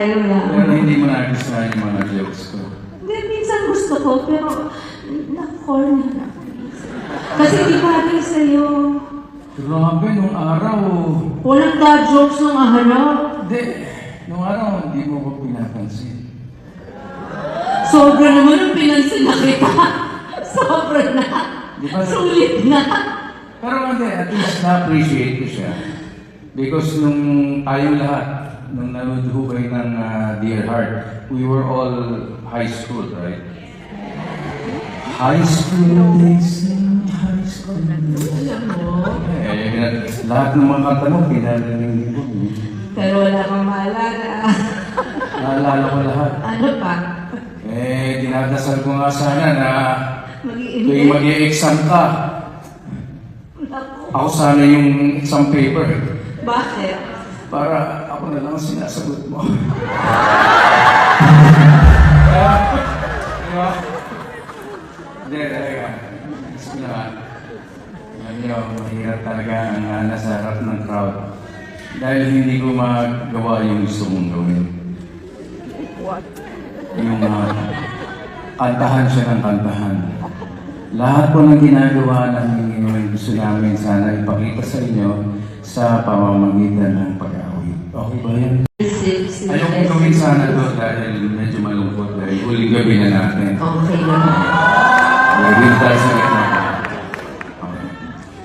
Pero hindi mo nagustuhan yung mga jokes ko. Hindi, minsan gusto ko, pero na-corny na. Kasi di bagay sa'yo. Grabe, nung araw. Walang dad jokes nung harap. Hindi. Nung araw, hindi mo ko pinapansin. Sobra naman ang pinansin na kita. Sobra na. Di ba? Sulit na. Pero hindi, at least na-appreciate ko siya. Because nung tayong lahat, nung nanood-hubay ng Dear Heart, we were all high school, right? High school days in high school. Alam mo? Lahat ng mga kanta mo, pinarinig ko. Pero wala kang maalala. Naalala ko lahat. Ano pa? Dinadasal ko nga sana na tuwing Mag-i-invent. mag-i-exam ka, ako sana yung exam paper. Bakit? Para ako na lang ang sinasagot mo. Diba? Hindi, talaga. Gusto na. Alam niyo, mahirap talaga ang nasa harap ng crowd. Dahil hindi ko magawa yung gusto mong gawin. Yung kantahan siya ng kantahan. Lahat po ng ginagawa namin ngayon, gusto namin sana ipakita sa inyo sa pamamagitan ng pag-awit. Okay ba yan? Ayoko gawin sana to dahil medyo malungkot dahil huling gabi na natin. Okay naman. Dahil tayo sa gitna.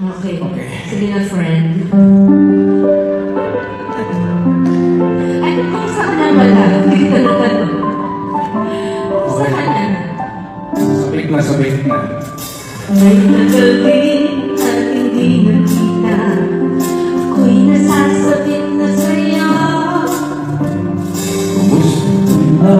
Okay. Okay. Sige na, friend. Ay, kung saan na wala? Hindi kita natanong. Kung saan na? Sabik na sabik na. May nagabi at hindi nakita. Ako'y nasasabit na sa'yo. Gusto na